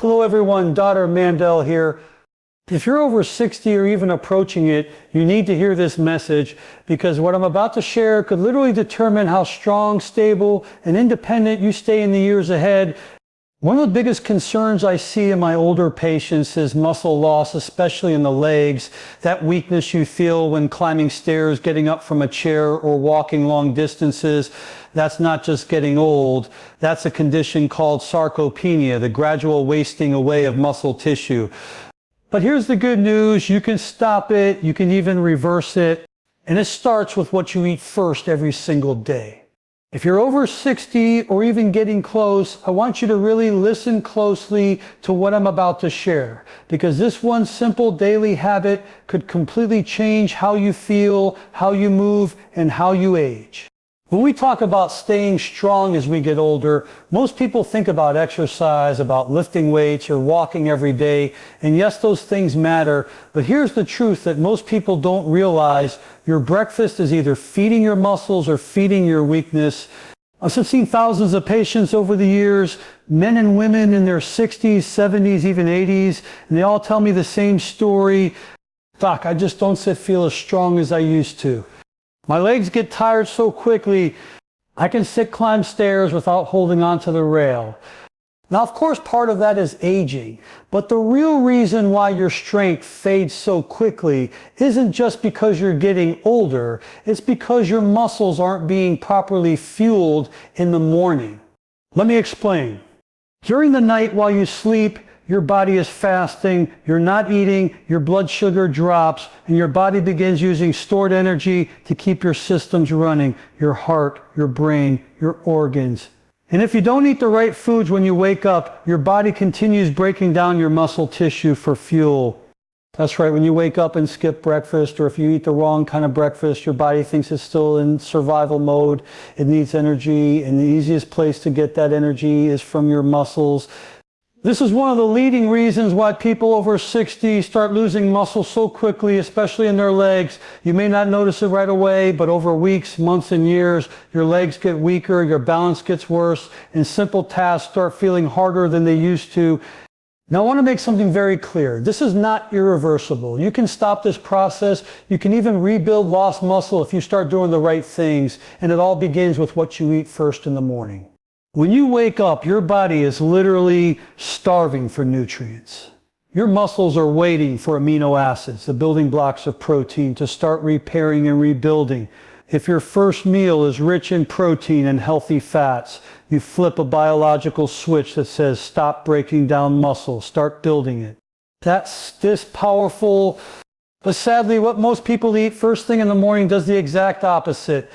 Hello everyone, Dr. Mandell here. If you're over 60 or even approaching it, you need to hear this message because what I'm about to share could literally determine how strong, stable, and independent you stay in the years ahead. One of the biggest concerns I see in my older patients is muscle loss, especially in the legs. That weakness you feel when climbing stairs, getting up from a chair, or walking long distances. That's not just getting old. That's a condition called sarcopenia, the gradual wasting away of muscle tissue. But here's the good news. You can stop it. You can even reverse it. And it starts with what you eat first every single day. If you're over 60 or even getting close, I want you to really listen closely to what I'm about to share, because this one simple daily habit could completely change how you feel, how you move, and how you age. When we talk about staying strong as we get older, most people think about exercise, about lifting weights or walking every day. And yes, those things matter. But here's the truth that most people don't realize. Your breakfast is either feeding your muscles or feeding your weakness. I've seen thousands of patients over the years, men and women in their 60s, 70s, even 80s, and they all tell me the same story. Doc, I just don't feel as strong as I used to. My legs get tired so quickly, I can climb stairs without holding onto the rail. Now, of course, part of that is aging, but the real reason why your strength fades so quickly isn't just because you're getting older, it's because your muscles aren't being properly fueled in the morning. Let me explain. During the night while you sleep, your body is fasting, you're not eating, your blood sugar drops, and your body begins using stored energy to keep your systems running, your heart, your brain, your organs. And if you don't eat the right foods when you wake up, your body continues breaking down your muscle tissue for fuel. That's right, when you wake up and skip breakfast, or if you eat the wrong kind of breakfast, your body thinks it's still in survival mode, it needs energy, and the easiest place to get that energy is from your muscles. This is one of the leading reasons why people over 60 start losing muscle so quickly, especially in their legs. You may not notice it right away, but over weeks, months, and years, your legs get weaker, your balance gets worse, and simple tasks start feeling harder than they used to. Now, I want to make something very clear. This is not irreversible. You can stop this process. You can even rebuild lost muscle if you start doing the right things, and it all begins with what you eat first in the morning. When you wake up, your body is literally starving for nutrients. Your muscles are waiting for amino acids, the building blocks of protein, to start repairing and rebuilding. If your first meal is rich in protein and healthy fats, you flip a biological switch that says stop breaking down muscle, start building it. That's this powerful, but sadly what most people eat first thing in the morning does the exact opposite.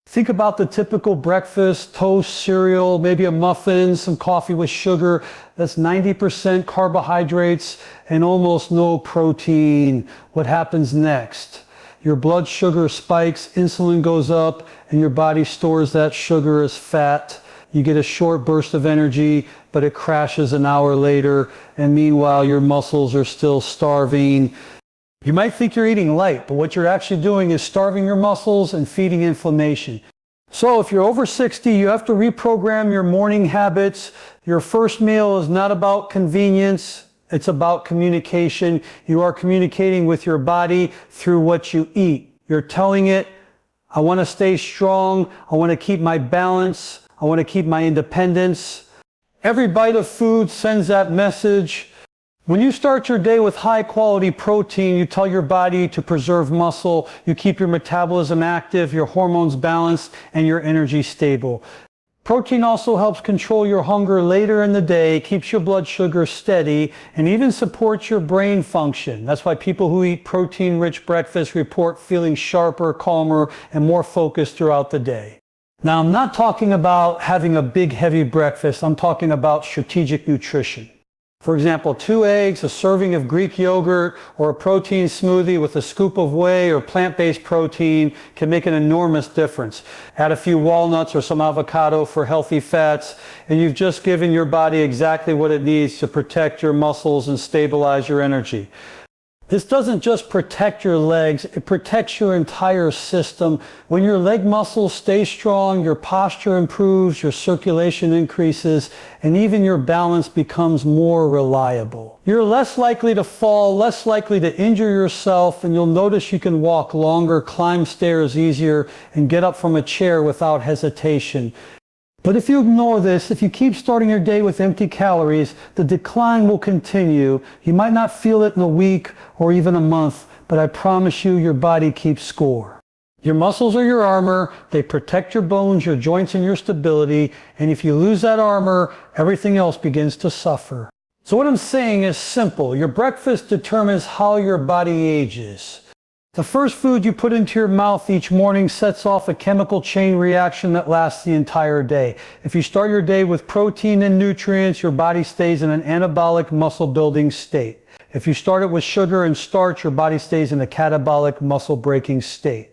Think about the typical breakfast: toast, cereal, maybe a muffin, some coffee with sugar. That's 90% carbohydrates and almost no protein. What happens next? Your blood sugar spikes, insulin goes up, and your body stores that sugar as fat. You get a short burst of energy, but it crashes an hour later, and meanwhile your muscles are still starving. You might think you're eating light, but what you're actually doing is starving your muscles and feeding inflammation. So if you're over 60, you have to reprogram your morning habits. Your first meal is not about convenience. It's about communication. You are communicating with your body through what you eat. You're telling it, I want to stay strong. I want to keep my balance. I want to keep my independence. Every bite of food sends that message. When you start your day with high quality protein, you tell your body to preserve muscle, you keep your metabolism active, your hormones balanced, and your energy stable. Protein also helps control your hunger later in the day, keeps your blood sugar steady, and even supports your brain function. That's why people who eat protein-rich breakfast report feeling sharper, calmer, and more focused throughout the day. Now, I'm not talking about having a big, heavy breakfast. I'm talking about strategic nutrition. For example, 2 eggs, a serving of Greek yogurt, or a protein smoothie with a scoop of whey or plant-based protein can make an enormous difference. Add a few walnuts or some avocado for healthy fats, and you've just given your body exactly what it needs to protect your muscles and stabilize your energy. This doesn't just protect your legs, it protects your entire system. When your leg muscles stay strong, your posture improves, your circulation increases, and even your balance becomes more reliable. You're less likely to fall, less likely to injure yourself, and you'll notice you can walk longer, climb stairs easier, and get up from a chair without hesitation. But if you ignore this, if you keep starting your day with empty calories, the decline will continue. You might not feel it in a week or even a month, but I promise you your body keeps score. Your muscles are your armor. They protect your bones, your joints, and your stability. And if you lose that armor, everything else begins to suffer. So what I'm saying is simple. Your breakfast determines how your body ages. The first food you put into your mouth each morning sets off a chemical chain reaction that lasts the entire day. If you start your day with protein and nutrients, your body stays in an anabolic muscle building state. If you start it with sugar and starch, your body stays in a catabolic muscle breaking state.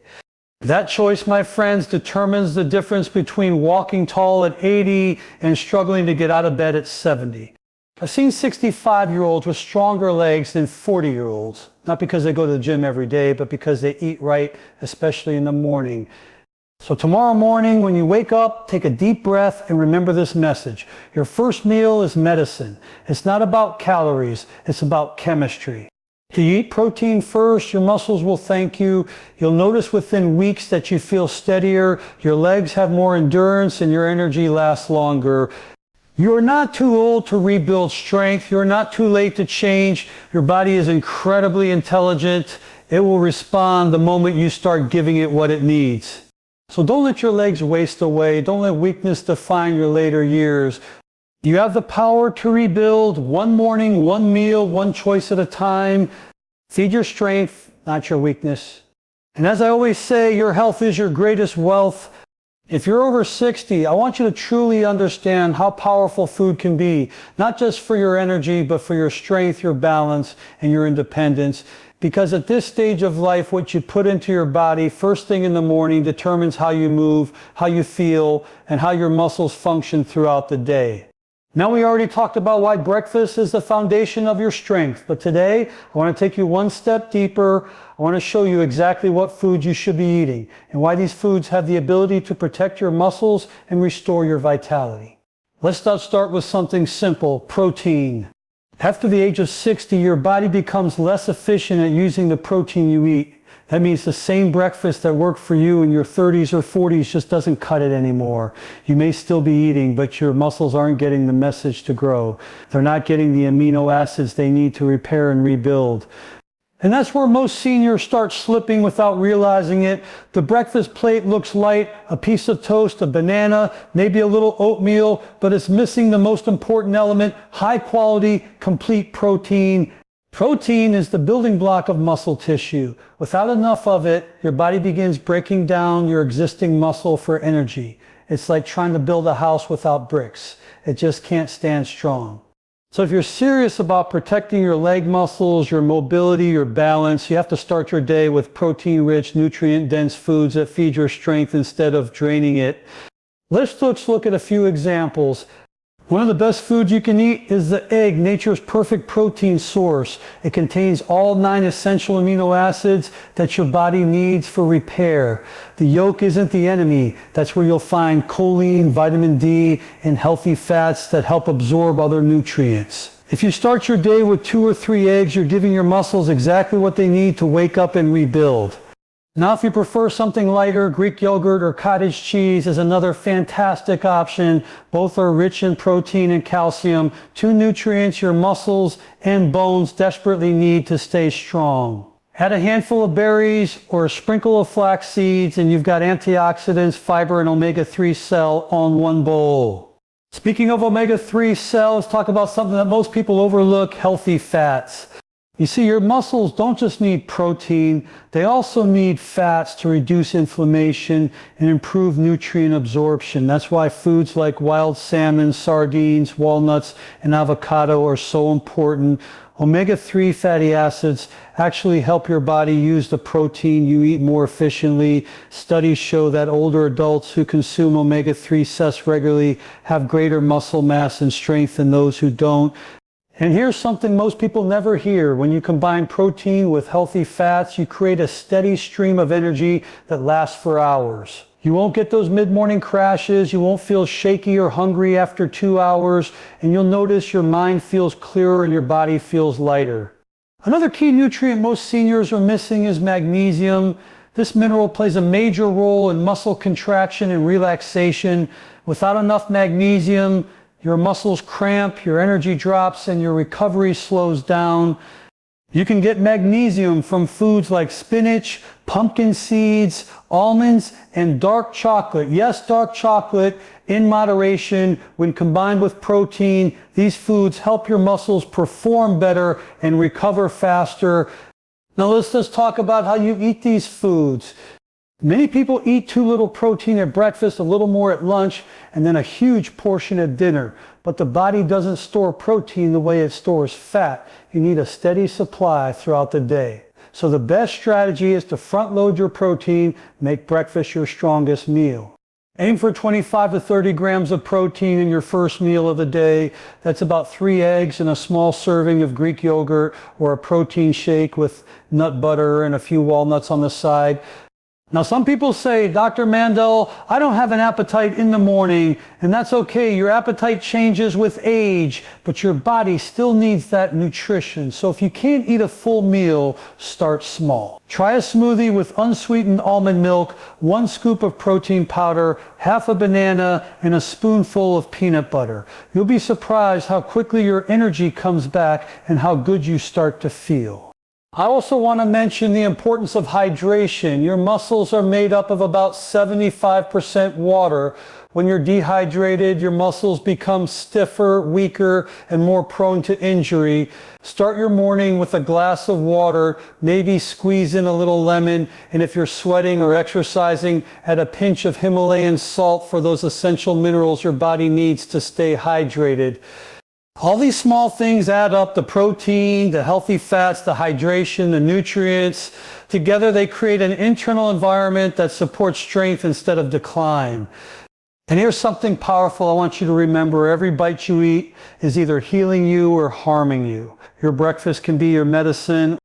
That choice, my friends, determines the difference between walking tall at 80 and struggling to get out of bed at 70. I've seen 65-year-olds with stronger legs than 40-year-olds. Not because they go to the gym every day, but because they eat right, especially in the morning. So tomorrow morning, when you wake up, take a deep breath and remember this message. Your first meal is medicine. It's not about calories, it's about chemistry. If you eat protein first, your muscles will thank you. You'll notice within weeks that you feel steadier, your legs have more endurance, and your energy lasts longer. You're not too old to rebuild strength. You're not too late to change. Your body is incredibly intelligent. It will respond the moment you start giving it what it needs. So don't let your legs waste away. Don't let weakness define your later years. You have the power to rebuild one morning, one meal, one choice at a time. Feed your strength, not your weakness. And as I always say, your health is your greatest wealth. If you're over 60, I want you to truly understand how powerful food can be, not just for your energy, but for your strength, your balance, and your independence. Because at this stage of life, what you put into your body first thing in the morning determines how you move, how you feel, and how your muscles function throughout the day. Now we already talked about why breakfast is the foundation of your strength, but today I want to take you one step deeper. I want to show you exactly what foods you should be eating and why these foods have the ability to protect your muscles and restore your vitality. Let's start with something simple, protein. After the age of 60, your body becomes less efficient at using the protein you eat. That means the same breakfast that worked for you in your 30s or 40s just doesn't cut it anymore. You may still be eating, but your muscles aren't getting the message to grow. They're not getting the amino acids they need to repair and rebuild. And that's where most seniors start slipping without realizing it. The breakfast plate looks light, a piece of toast, a banana, maybe a little oatmeal, but it's missing the most important element, high quality, complete protein. Protein is the building block of muscle tissue. Without enough of it, your body begins breaking down your existing muscle for energy. It's like trying to build a house without bricks. It just can't stand strong. So if you're serious about protecting your leg muscles, your mobility, your balance, you have to start your day with protein-rich, nutrient-dense foods that feed your strength instead of draining it. Let's look at a few examples. One of the best foods you can eat is the egg, nature's perfect protein source. It contains all 9 essential amino acids that your body needs for repair. The yolk isn't the enemy. That's where you'll find choline, vitamin D, and healthy fats that help absorb other nutrients. If you start your day with 2 or 3 eggs, you're giving your muscles exactly what they need to wake up and rebuild. Now, if you prefer something lighter, Greek yogurt or cottage cheese is another fantastic option. Both are rich in protein and calcium, 2 nutrients your muscles and bones desperately need to stay strong. Add a handful of berries or a sprinkle of flax seeds and you've got antioxidants, fiber, and omega-3 cell on one bowl. Speaking of omega-3 cells, let's talk about something that most people overlook, healthy fats. You see, your muscles don't just need protein, they also need fats to reduce inflammation and improve nutrient absorption. That's why foods like wild salmon, sardines, walnuts, and avocado are so important. Omega-3 fatty acids actually help your body use the protein you eat more efficiently. Studies show that older adults who consume omega-3 regularly have greater muscle mass and strength than those who don't. And here's something most people never hear. When you combine protein with healthy fats, you create a steady stream of energy that lasts for hours. You won't get those mid-morning crashes, you won't feel shaky or hungry after 2 hours, and you'll notice your mind feels clearer and your body feels lighter. Another key nutrient most seniors are missing is magnesium. This mineral plays a major role in muscle contraction and relaxation. Without enough magnesium, your muscles cramp, your energy drops, and your recovery slows down. You can get magnesium from foods like spinach, pumpkin seeds, almonds, and dark chocolate. Yes, dark chocolate in moderation. When combined with protein, these foods help your muscles perform better and recover faster. Now let's just talk about how you eat these foods. Many people eat too little protein at breakfast, a little more at lunch, and then a huge portion at dinner. But the body doesn't store protein the way it stores fat. You need a steady supply throughout the day. So the best strategy is to front load your protein, make breakfast your strongest meal. Aim for 25 to 30 grams of protein in your first meal of the day. That's about 3 eggs and a small serving of Greek yogurt or a protein shake with nut butter and a few walnuts on the side. Now some people say, Dr. Mandell, I don't have an appetite in the morning, and that's okay. Your appetite changes with age, but your body still needs that nutrition. So if you can't eat a full meal, start small. Try a smoothie with unsweetened almond milk, 1 scoop of protein powder, half a banana, and a spoonful of peanut butter. You'll be surprised how quickly your energy comes back and how good you start to feel. I also want to mention the importance of hydration. Your muscles are made up of about 75% water. When you're dehydrated, your muscles become stiffer, weaker, and more prone to injury. Start your morning with a glass of water, maybe squeeze in a little lemon, and if you're sweating or exercising, add a pinch of Himalayan salt for those essential minerals your body needs to stay hydrated. All these small things add up: the protein, the healthy fats, the hydration, the nutrients. Together they create an internal environment that supports strength instead of decline. And here's something powerful I want you to remember. Every bite you eat is either healing you or harming you. Your breakfast can be your medicine,